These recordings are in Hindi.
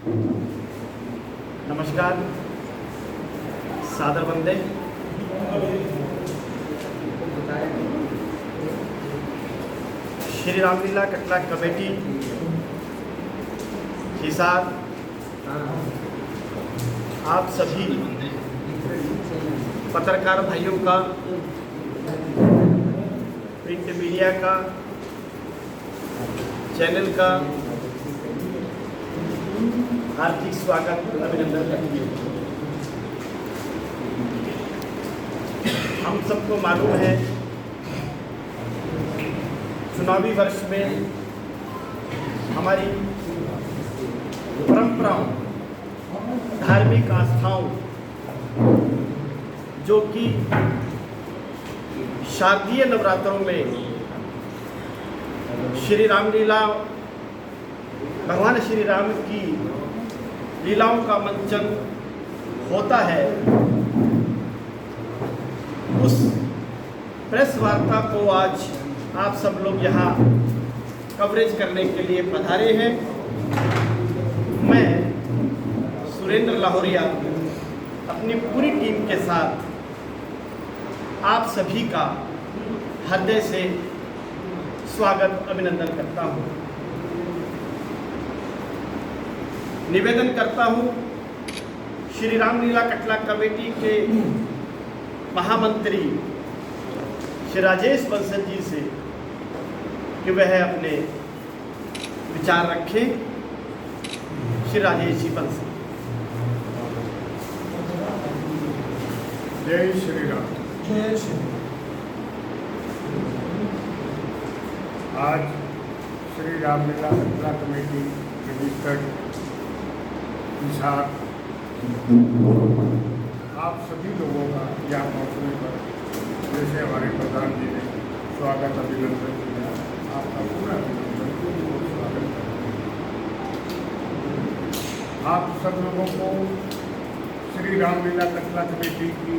नमस्कार, सादर बंदे। श्री रामलीला कटला कमेटी के साथ आप सभी पत्रकार भाइयों का, प्रिंट मीडिया का, चैनल का हार्दिक स्वागत, अभिनंदन करती हूँ। हम सबको मालूम है, चुनावी वर्ष में हमारी परंपराओं, धार्मिक आस्थाओं, जो कि शारदीय नवरात्रों में श्री रामलीला, भगवान श्री राम की लीलाओं का मंचन होता है, उस प्रेस वार्ता को आज आप सब लोग यहाँ कवरेज करने के लिए पधारे हैं। मैं सुरेंद्र लाहौरिया अपनी पूरी टीम के साथ आप सभी का हृदय से स्वागत, अभिनंदन करता हूँ। निवेदन करता हूँ श्री रामलीला कटला कमेटी के महामंत्री श्री राजेश बंसल जी से कि वह अपने विचार रखें। श्री राजेश जी बंसल। जय श्री राम। जय श्री आज श्री रामलीला कटला कमेटी रजिस्टर्ड हिसार आप सभी लोगों का यहाँ पहुँचने पर, जैसे हमारे प्रधान जी ने स्वागत अभिनंदन किया, आपका पूरा अभिनंदन और स्वागत करते। आप सब लोगों को श्री रामलीला कटला कमेटी की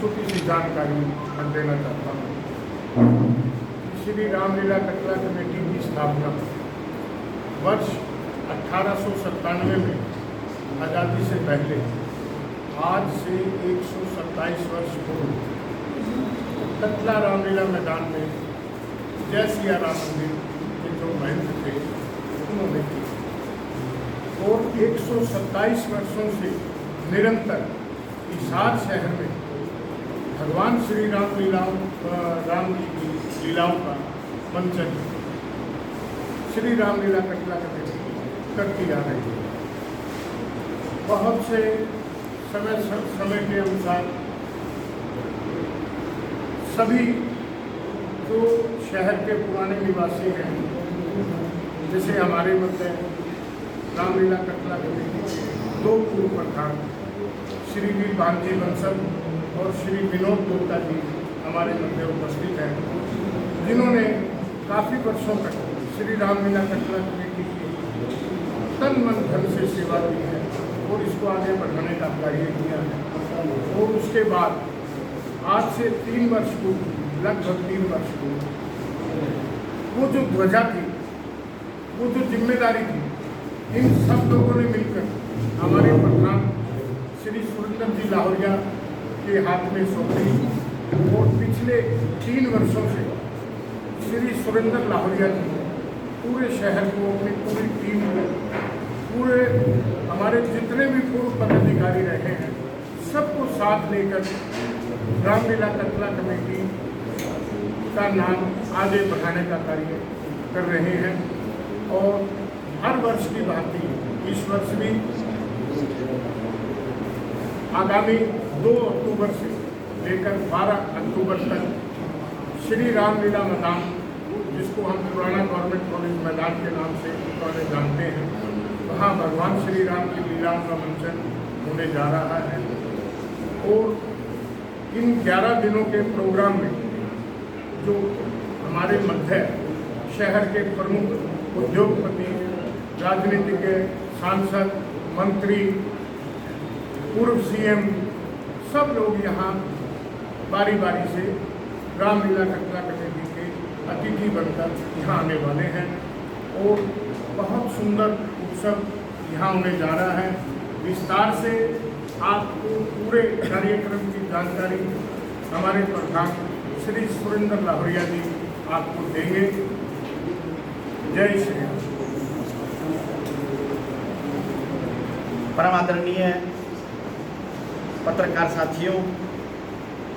छोटी सी जानकारी मैं देना चाहता हूँ। श्री रामलीला कटला कमेटी की स्थापना वर्ष 1897 में आज़ादी से पहले, आज से 127 वर्ष पूर्व कटला रामलीला मैदान में जय सिया राम मंदिर के जो महंत थे उन्होंने की, और 127 वर्षों से निरंतर हिसार शहर में भगवान श्री राम जी की लीलाओं का मंचन श्री रामलीला कटला कमेटी करती आ रही है। बहुत से समय के अनुसार सभी जो शहर के पुराने निवासी हैं, जैसे हमारे मध्य रामलीला कटला कमेटी के 2 पूर्व प्रधान श्री वीर भानजी बंसल और श्री विनोद गुप्ता जी हमारे मध्य उपस्थित हैं, जिन्होंने काफ़ी वर्षों तक श्री रामलीला कटला कमेटी की तन मन धन से सेवा की है और इसको आगे बढ़ाने का कार्य किया है। और उसके बाद आज से 3 वर्ष पूर्व, लगभग 3 वर्ष पूर्व, वो जो ध्वजा थी, वो जो जिम्मेदारी थी, इन सब लोगों ने मिलकर हमारे प्रधान श्री सुरेंद्र जी लाहौरिया के हाथ में सौंपी, और पिछले 3 वर्षों से श्री सुरेंद्र लाहौरिया जी पूरे शहर को, अपनी पूरी टीम को, पूरे हमारे जितने भी पूर्व पदाधिकारी रहे हैं, सबको साथ लेकर रामलीला कटला कमेटी का नाम आगे बढ़ाने का कार्य कर रहे हैं। और हर वर्ष की भांति इस वर्ष भी आगामी 2 अक्टूबर से लेकर 12 अक्टूबर तक श्री रामलीला मैदान, जिसको हम पुराना गवर्नमेंट कॉलेज मैदान के नाम से पुराने जानते हैं, वहाँ भगवान श्री राम की लीलाओं का मंचन होने जा रहा है। और इन 11 दिनों के प्रोग्राम में जो हमारे मध्य शहर के प्रमुख उद्योगपति, राजनीतिज्ञ, सांसद, मंत्री, पूर्व सीएम, सब लोग यहाँ बारी बारी से रामलीला कटला कमेटी के अतिथि बनकर यहाँ आने वाले हैं। और बहुत सुंदर उत्सव यहाँ होने जा रहा है। विस्तार से आपको पूरे कार्यक्रम की जानकारी हमारे प्रधान श्री सुरेंद्र लाहौरिया जी आपको देंगे। जय श्री राम। परम आदरणीय पत्रकार साथियों,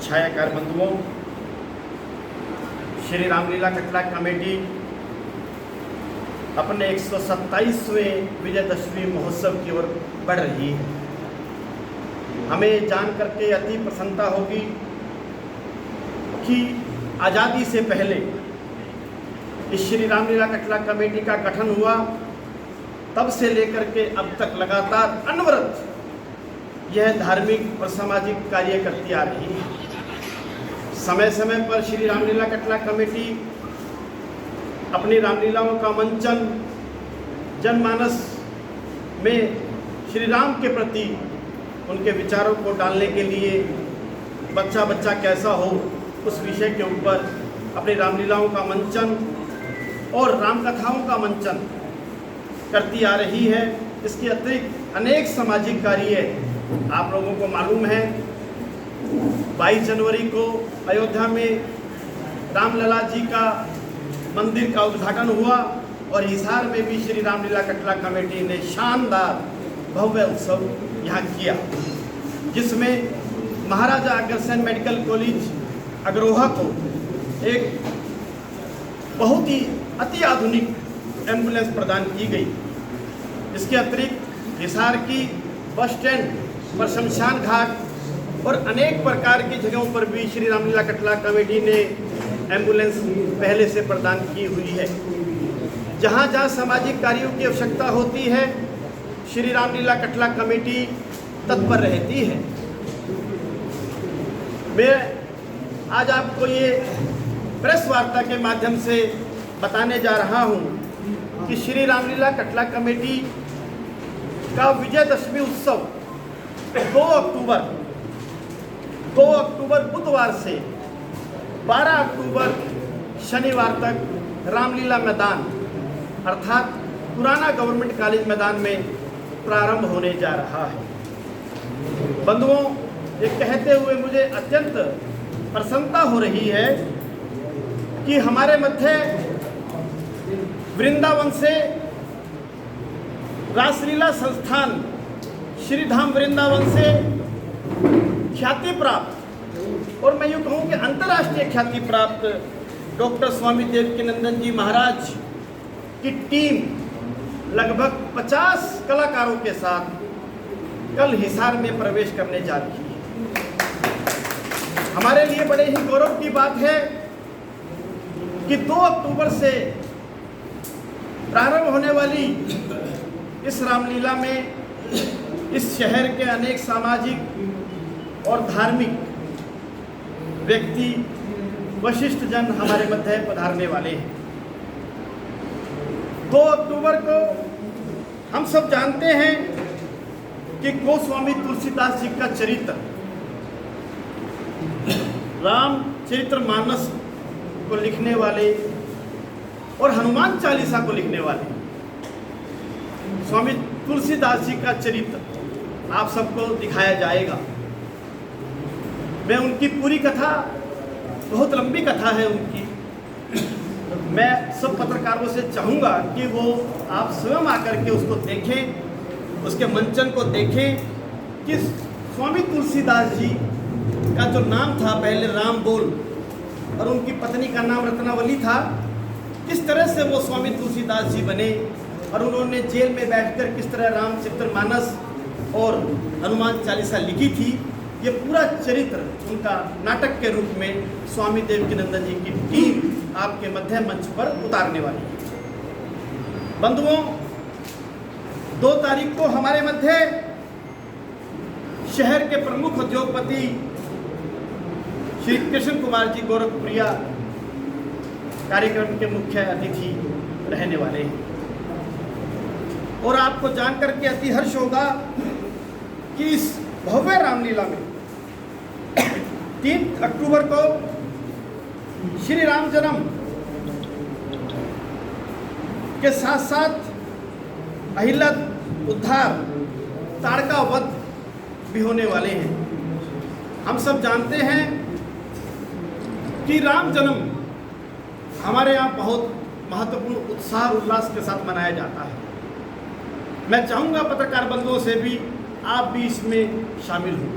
छायाकार बंधुओं, श्री रामलीला कटरा कमेटी अपने 127वें विजयदशमी महोत्सव की ओर बढ़ रही है। हमें जान करके अति प्रसन्नता होगी कि आज़ादी से पहले इस श्री रामलीला कटरा कमेटी का गठन हुआ, तब से लेकर के अब तक लगातार अनवरत यह धार्मिक और सामाजिक कार्य करती आ रही है। समय समय पर श्री रामलीला कटरा कमेटी अपनी रामलीलाओं का मंचन जनमानस में श्री राम के प्रति उनके विचारों को डालने के लिए बच्चा बच्चा कैसा हो उस विषय के ऊपर अपनी रामलीलाओं का मंचन और रामकथाओं का मंचन करती आ रही है। इसके अतिरिक्त अनेक सामाजिक कार्य आप लोगों को मालूम है। 22 जनवरी को अयोध्या में रामलला जी का मंदिर का उद्घाटन हुआ और हिसार में भी श्री रामलीला कटरा कमेटी ने शानदार भव्य उत्सव यहाँ किया, जिसमें महाराजा अग्रसेन मेडिकल कॉलेज अग्रोहा को एक बहुत ही अति आधुनिक एम्बुलेंस प्रदान की गई। इसके अतिरिक्त हिसार की बस स्टैंड पर शमशान घाट और अनेक प्रकार की जगहों पर भी श्री रामलीला कटरा कमेटी ने एम्बुलेंस पहले से प्रदान की हुई है। जहाँ जहाँ सामाजिक कार्यों की आवश्यकता होती है, श्री रामलीला कटरा कमेटी तत्पर रहती है। मैं आज आपको ये प्रेस वार्ता के माध्यम से बताने जा रहा हूँ कि श्री रामलीला कटरा कमेटी का विजयदशमी उत्सव 2 अक्टूबर बुधवार से 12 अक्टूबर शनिवार तक रामलीला मैदान अर्थात पुराना गवर्नमेंट कॉलेज मैदान में प्रारंभ होने जा रहा है। बंधुओं, ये कहते हुए मुझे अत्यंत प्रसन्नता हो रही है कि हमारे मध्य वृंदावन से रासलीला संस्थान श्री धाम वृंदावन से ख्याति प्राप्त और मैं यूँ कहूँ कि अंतर्राष्ट्रीय ख्याति प्राप्त डॉक्टर स्वामी देवकीनंदन जी महाराज की टीम लगभग 50 कलाकारों के साथ कल हिसार में प्रवेश करने जा रही है। हमारे लिए बड़े ही गौरव की बात है कि 2 अक्टूबर से प्रारंभ होने वाली इस रामलीला में इस शहर के अनेक सामाजिक और धार्मिक व्यक्ति वशिष्ठ जन हमारे मध्य पधारने वाले हैं। 2 अक्टूबर को हम सब जानते हैं कि गोस्वामी तुलसीदास जी का चरित्र रामचरितमानस को लिखने वाले और हनुमान चालीसा को लिखने वाले स्वामी तुलसीदास जी का चरित्र आप सबको दिखाया जाएगा। मैं उनकी पूरी कथा, बहुत लंबी कथा है उनकी, मैं सब पत्रकारों से चाहूँगा कि वो आप स्वयं आकर के उसको देखें, उसके मंचन को देखें कि स्वामी तुलसीदास जी का जो नाम था पहले राम बोल और उनकी पत्नी का नाम रत्नावली था, किस तरह से वो स्वामी तुलसीदास जी बने और उन्होंने जेल में बैठकर किस तरह रामचरितमानस और हनुमान चालीसा लिखी थी। ये पूरा चरित्र उनका नाटक के रूप में स्वामी देवकीनंदन जी की टीम आपके मध्य मंच पर उतारने वाली है। बंधुओं, 2 तारीख को हमारे मध्य शहर के प्रमुख उद्योगपति श्री कृष्ण कुमार जी गोरखपुरिया कार्यक्रम के मुख्य अतिथि रहने वाले हैं और आपको जानकर के अति हर्ष होगा कि इस भव्य रामलीला में 3 अक्टूबर को श्री राम जन्म के साथ साथ अहिल्या उद्धार, ताड़का वध भी होने वाले हैं। हम सब जानते हैं कि राम जन्म हमारे यहाँ बहुत महत्वपूर्ण उत्साह और उल्लास के साथ मनाया जाता है। मैं चाहूँगा पत्रकार बंधुओं से भी आप भी इसमें शामिल हो।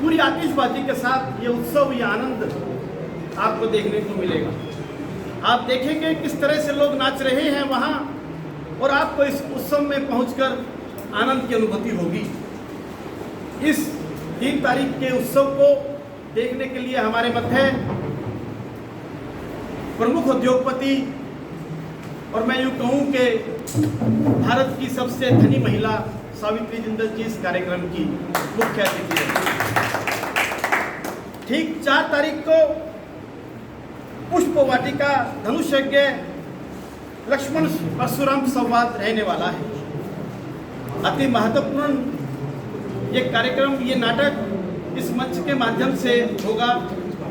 पूरी आतिशबाजी के साथ ये उत्सव, ये आनंद आपको देखने को मिलेगा। आप देखेंगे किस तरह से लोग नाच रहे हैं वहाँ, और आपको इस उत्सव में पहुंचकर आनंद की अनुभूति होगी। इस 3 तारीख के उत्सव को देखने के लिए हमारे मध्य प्रमुख उद्योगपति और मैं यूँ कहूँ कि भारत की सबसे धनी महिला सावित्री जिंदल जी इस कार्यक्रम की मुख्य अतिथि है। ठीक 4 तारीख को पुष्प वाटिका धनुष यज्ञ लक्ष्मण परशुराम संवाद रहने वाला है। अति महत्वपूर्ण ये कार्यक्रम, ये नाटक इस मंच के माध्यम से होगा,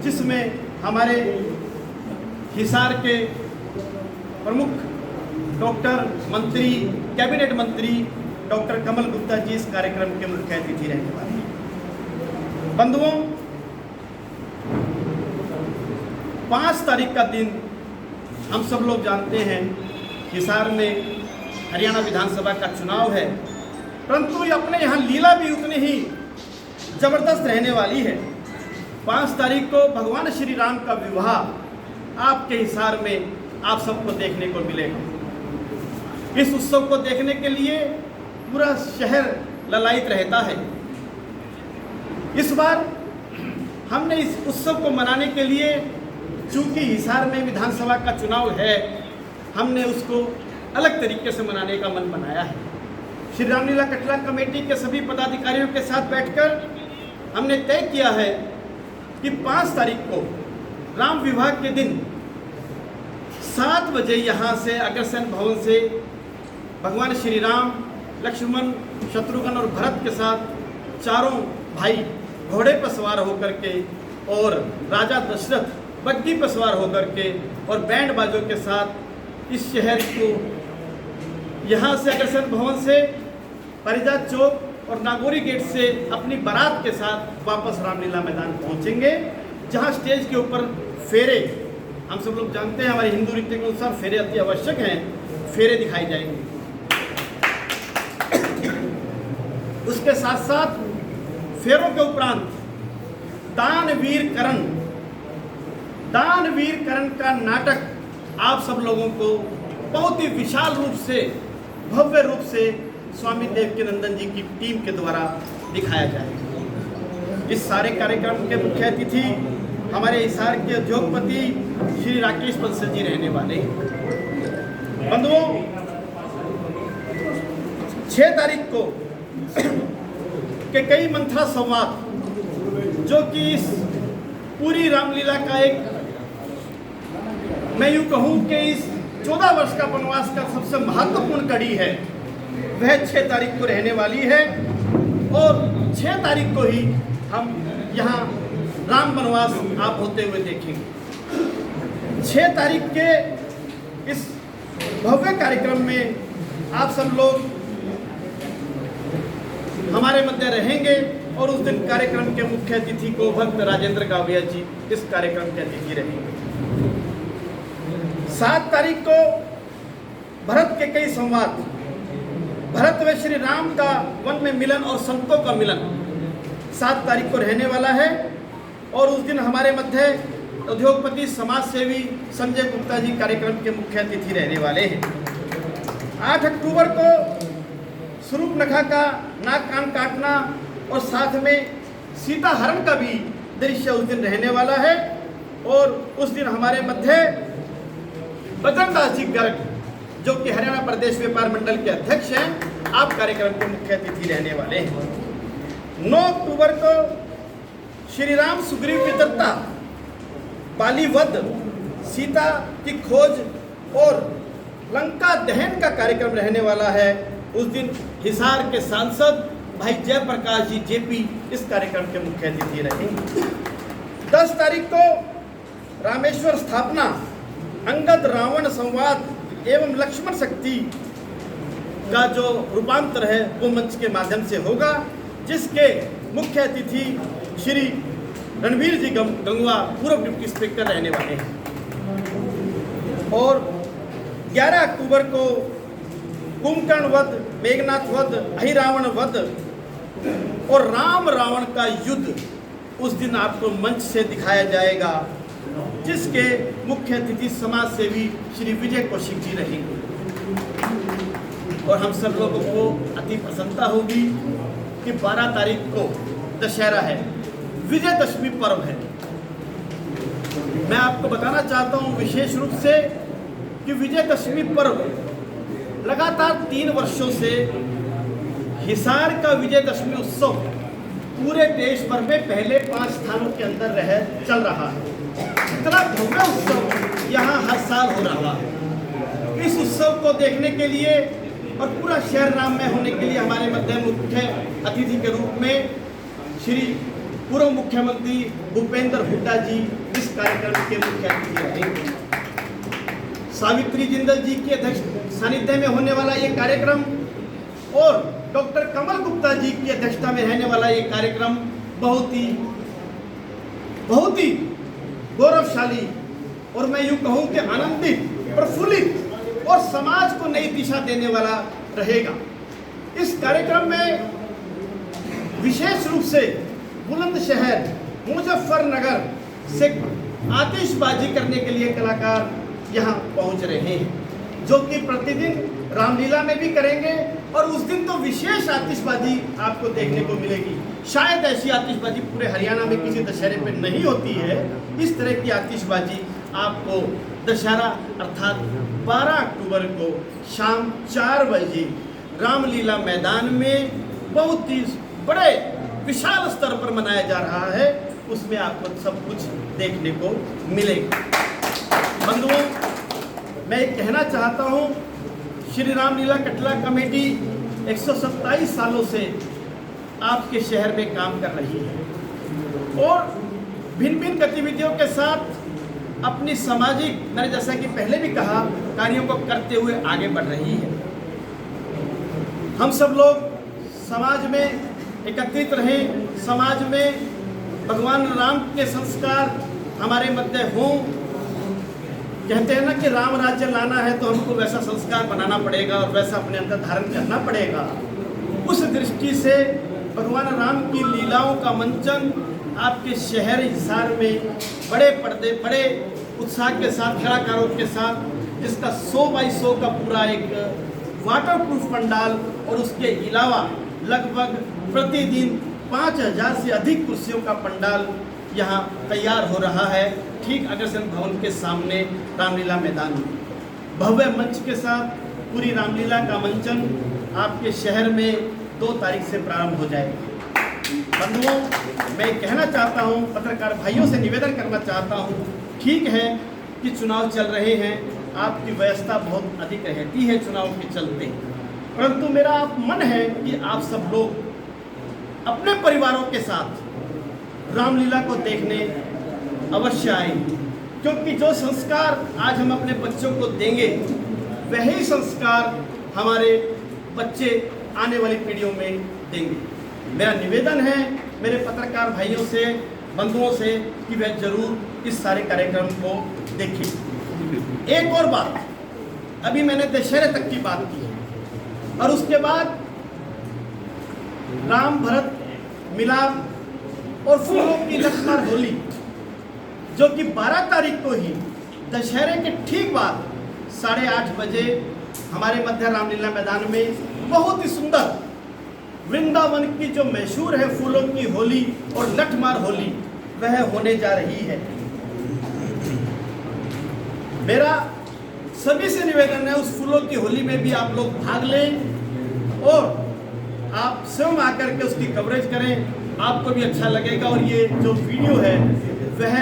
जिसमें हमारे हिसार के प्रमुख डॉक्टर मंत्री, कैबिनेट मंत्री डॉक्टर कमल गुप्ता जी इस कार्यक्रम के मुख्य अतिथि रहने वाले हैं। बंधुओं, 5 तारीख का दिन हम सब लोग जानते हैं हिसार में हरियाणा विधानसभा का चुनाव है, परंतु ये अपने यहाँ लीला भी उतनी ही जबरदस्त रहने वाली है। 5 तारीख को भगवान श्री राम का विवाह आपके हिसार में आप सबको देखने को मिलेगा। इस उत्सव को देखने के लिए पूरा शहर ललायित रहता है। इस बार हमने इस उत्सव को मनाने के लिए, चूंकि हिसार में विधानसभा का चुनाव है, हमने उसको अलग तरीके से मनाने का मन बनाया है। श्री रामलीला कटला कमेटी के सभी पदाधिकारियों के साथ बैठकर हमने तय किया है कि 5 तारीख को राम विवाह के दिन 7 बजे यहाँ से अग्रसेन भवन से भगवान श्री राम, लक्ष्मण, शत्रुघ्न और भरत के साथ चारों भाई घोड़े पर सवार होकर के और राजा दशरथ बग्घी पर सवार होकर के और बैंड बाजों के साथ इस शहर को यहाँ से अग्रसेन भवन से परिजात चौक और नागौरी गेट से अपनी बारात के साथ वापस रामलीला मैदान पहुँचेंगे, जहाँ स्टेज के ऊपर फेरे, हम सब लोग जानते हैं हमारे हिंदू रीति के अनुसार फेरे अति आवश्यक हैं, फेरे दिखाई जाएंगे। उसके साथ साथ फेरों के उपरांत दानवीर करण का नाटक आप सब लोगों को बहुत ही विशाल रूप से, भव्य रूप से स्वामी देवकीनंदन जी की टीम के द्वारा दिखाया जाएगा। इस सारे कार्यक्रम के मुख्य अतिथि हमारे हिसार के उद्योगपति श्री राकेश बंसल जी रहने वाले हैं। बंधुओं, 6 तारीख को के कई मंथरा संवाद, जो कि इस पूरी रामलीला का एक, मैं यूँ कहूँ कि इस 14 वर्ष का वनवास का सबसे महत्वपूर्ण कड़ी है, वह 6 तारीख को रहने वाली है। और 6 तारीख को ही हम यहाँ राम वनवास आप होते हुए देखेंगे। 6 तारीख के इस भव्य कार्यक्रम में आप सब लोग हमारे मध्य रहेंगे और उस दिन कार्यक्रम के मुख्य अतिथि को भक्त राजेंद्र गाविया जी इस कार्यक्रम के अतिथि रहेंगे। 7 तारीख को भरत के कई संवाद, भरत व श्री राम का वन में मिलन और संतों का मिलन 7 तारीख को रहने वाला है। और उस दिन हमारे मध्य उद्योगपति समाज सेवी संजय गुप्ता जी कार्यक्रम के मुख्य अतिथि रहने वाले हैं। 8 अक्टूबर को सूर्पनखा का नाक कान काटना और साथ में सीता हरण का भी दृश्य उस दिन रहने वाला है। और उस दिन हमारे मध्य बजरंग दास जी गर्ग, जो कि हरियाणा प्रदेश व्यापार मंडल के अध्यक्ष हैं, आप कार्यक्रम के मुख्य अतिथि रहने वाले हैं। 9 अक्टूबर को श्री राम सुग्रीव की दत्ता, बाली वध, सीता की खोज और लंका दहन का कार्यक्रम रहने वाला है। उस दिन हिसार के सांसद भाई जयप्रकाश जी जेपी इस कार्यक्रम के मुख्य अतिथि रहेंगे। 10 तारीख को रामेश्वर स्थापना, अंगद रावण संवाद एवं लक्ष्मण शक्ति का जो रूपांतर है वो मंच के माध्यम से होगा, जिसके मुख्य अतिथि श्री रणवीर जी गंगवा पूर्व डिप्टी स्पीकर रहने वाले हैं। और 11 अक्टूबर को कुंभकर्ण वध, मेघनाथ वध, अहिरावण वध और राम रावण का युद्ध उस दिन आपको मंच से दिखाया जाएगा, जिसके मुख्य अतिथि समाज सेवी श्री विजय कौशिक जी रहेंगे। और हम सब लोगों को अति प्रसन्नता होगी कि 12 तारीख को दशहरा है, विजयदशमी पर्व है। मैं आपको बताना चाहता हूं विशेष रूप से कि विजयदशमी पर्व लगातार 3 वर्षों से हिसार का विजयदशमी उत्सव पूरे देश भर में पहले 5 स्थानों के अंदर चल रहा है। इतना भव्य उत्सव यहाँ हर साल हो रहा है। इस उत्सव को देखने के लिए और पूरा शहर राममय होने के लिए हमारे मध्य मुख्य अतिथि के रूप में श्री पूर्व मुख्यमंत्री भूपेंद्र हुड्डा जी इस कार्यक्रम के मुख्य अतिथि रहेंगे। सावित्री जिंदल जी के अध्यक्ष सानिध्य में होने वाला ये कार्यक्रम और डॉक्टर कमल गुप्ता जी की अध्यक्षता में रहने वाला ये कार्यक्रम बहुत ही गौरवशाली और मैं यूं कहूं कि आनंदित, प्रफुल्लित और समाज को नई दिशा देने वाला रहेगा। इस कार्यक्रम में विशेष रूप से बुलंदशहर मुजफ्फरनगर से आतिशबाजी करने के लिए कलाकार यहाँ पहुँच रहे हैं, जो कि प्रतिदिन रामलीला में भी करेंगे और उस दिन तो विशेष आतिशबाजी आपको देखने को मिलेगी। शायद ऐसी आतिशबाजी पूरे हरियाणा में किसी दशहरे पे नहीं होती है। इस तरह की आतिशबाजी आपको दशहरा अर्थात 12 अक्टूबर को शाम 4 बजे रामलीला मैदान में बहुत ही बड़े विशाल स्तर पर मनाया जा रहा है, उसमें आपको सब कुछ देखने को मिलेगा। बंधुओं, मैं कहना चाहता हूँ, श्री रामलीला कटला कमेटी 127 सालों से आपके शहर में काम कर रही है और भिन्न भिन्न गतिविधियों के साथ अपनी सामाजिक, मैंने जैसा कि पहले भी कहा, कार्यों को करते हुए आगे बढ़ रही है। हम सब लोग समाज में एकत्रित रहें, समाज में भगवान राम के संस्कार हमारे मध्य हों। कहते हैं ना कि राम राज्य लाना है तो हमको वैसा संस्कार बनाना पड़ेगा और वैसा अपने अंदर धारण करना पड़ेगा। उस दृष्टि से भगवान राम की लीलाओं का मंचन आपके शहर हिसार में बड़े पर्दे, बड़े उत्साह के साथ, कलाकारों के साथ, जिसका 100 बाई 100 का पूरा एक वाटरप्रूफ पंडाल और उसके अलावा लगभग प्रतिदिन 5000 से अधिक कुर्सियों का पंडाल यहाँ तैयार हो रहा है, ठीक अग्रसेन भवन के सामने रामलीला मैदान में। भव्य मंच के साथ पूरी रामलीला का मंचन आपके शहर में 2 तारीख से प्रारंभ हो जाएगा। बंधुओं, मैं कहना चाहता हूँ, पत्रकार भाइयों से निवेदन करना चाहता हूँ, ठीक है कि चुनाव चल रहे हैं, आपकी व्यवस्था बहुत अधिक रहती है चुनाव के चलते, परंतु मेरा मन है कि आप सब लोग अपने परिवारों के साथ रामलीला को देखने अवश्य आए, क्योंकि जो संस्कार आज हम अपने बच्चों को देंगे वही संस्कार हमारे बच्चे आने वाली पीढ़ियों में देंगे। मेरा निवेदन है मेरे पत्रकार भाइयों से, बंधुओं से कि वह जरूर इस सारे कार्यक्रम को देखें। एक और बात, अभी मैंने दशहरे तक की बात की है और उसके बाद राम भरत मिलाप और फूलों की लखमार होली, जो कि 12 तारीख को ही दशहरे के ठीक बाद 8:30 बजे हमारे मध्य रामलीला मैदान में बहुत ही सुंदर वृंदावन की जो मशहूर है फूलों की होली और लठमार होली, वह होने जा रही है। मेरा सभी से निवेदन है उस फूलों की होली में भी आप लोग भाग लें और आप स्वयं आकर के उसकी कवरेज करें, आपको भी अच्छा लगेगा। और ये जो वीडियो है वह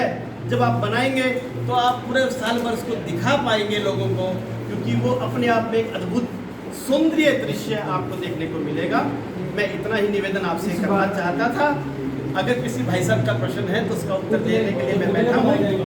जब आप बनाएंगे तो आप पूरे साल भर उसको दिखा पाएंगे लोगों को, क्योंकि वो अपने आप में एक अद्भुत सौंदर्य दृश्य आपको देखने को मिलेगा। मैं इतना ही निवेदन आपसे करना चाहता था। अगर किसी भाई साहब का प्रश्न है तो उसका उत्तर देने के लिए मैं बैठा हूँ।